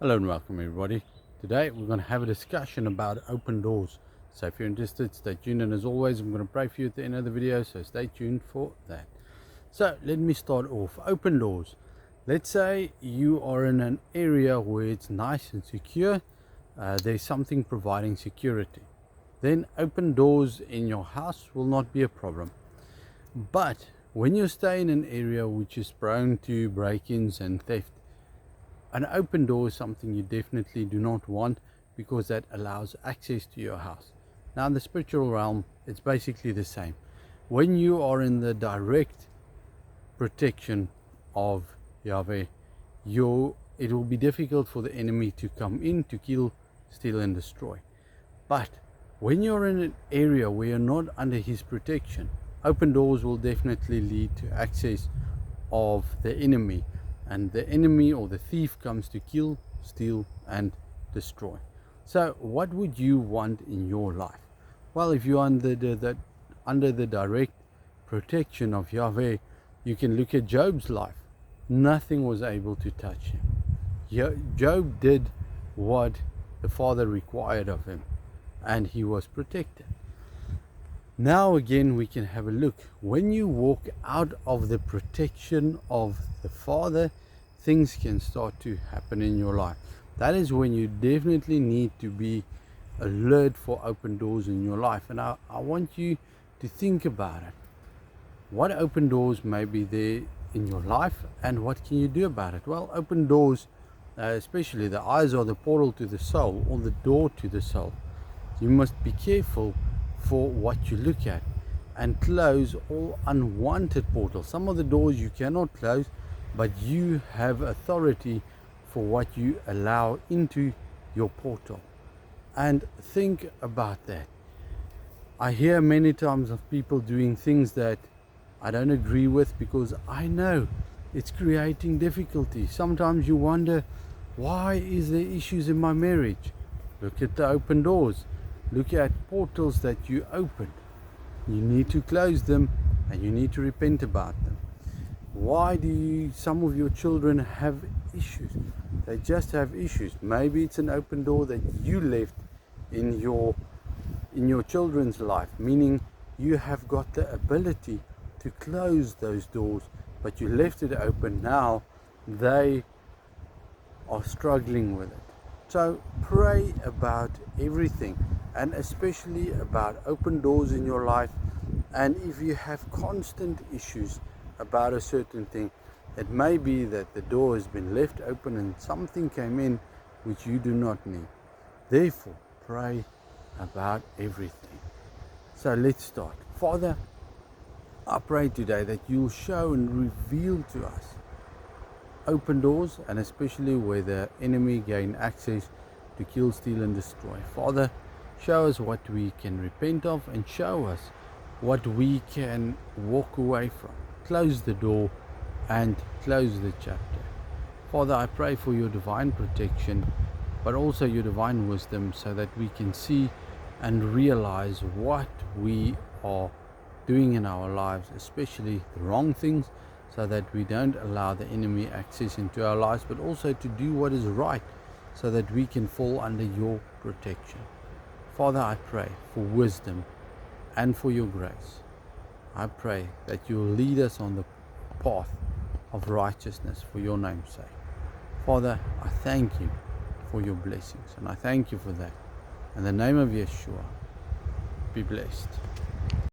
Hello and welcome everybody. Today we're going to have a discussion about open doors. So if you're interested, stay tuned, and as always I'm going to pray for you at the end of the video, so stay tuned for that. So let me start off. Open doors. Let's say you are in an area where it's nice and secure. There's something providing security. Then open doors in your house will not be a problem. But when you stay in an area which is prone to break-ins and theft, an open door is something you definitely do not want, because that allows access to your house. Now in the spiritual realm, it's basically the same. When you are in the direct protection of Yahweh, it will be difficult for the enemy to come in to kill, steal and destroy. But when you're in an area where you're not under his protection, open doors will definitely lead to access of the enemy. And the enemy or the thief comes to kill, steal and destroy. So what would you want in your life? Well, if you're under the direct protection of Yahweh, you can look at Job's life. Nothing was able to touch him. Job did what the Father required of him, and he was protected. Now again we can have a look. When you walk out of the protection of the Father, things can start to happen in your life. That is when you definitely need to be alert for open doors in your life. And I want you to think about it. What open doors may be there in your life, and what can you do about it? Well, open doors, especially the eyes, are the portal to the soul, or the door to the soul. You must be careful for what you look at, and close all unwanted portals. Some of the doors you cannot close, but you have authority for what you allow into your portal. And think about that. I hear many times of people doing things that I don't agree with, because I know it's creating difficulty. Sometimes you wonder, why is there issues in my marriage? Look at the open doors. Look at portals that you opened. You need to close them, and you need to repent about them. Why do some of your children have issues? They just have issues. Maybe it's an open door that you left in your children's life, meaning you have got the ability to close those doors, but you left it open. Now they are struggling with it. So pray about everything, and especially about open doors in your life. And if you have constant issues about a certain thing, it may be that the door has been left open and something came in which you do not need. Therefore, pray about everything. So let's start. Father, I pray today that you'll show and reveal to us open doors, and especially where the enemy gain access to kill, steal and destroy. Father, show us what we can repent of, and show us what we can walk away from. Close the door and close the chapter. Father, I pray for your divine protection, but also your divine wisdom, so that we can see and realize what we are doing in our lives, especially the wrong things, so that we don't allow the enemy access into our lives, but also to do what is right, so that we can fall under your protection. Father, I pray for wisdom and for your grace. I pray that you will lead us on the path of righteousness for your name's sake. Father, I thank you for your blessings, and I thank you for that. In the name of Yeshua, be blessed.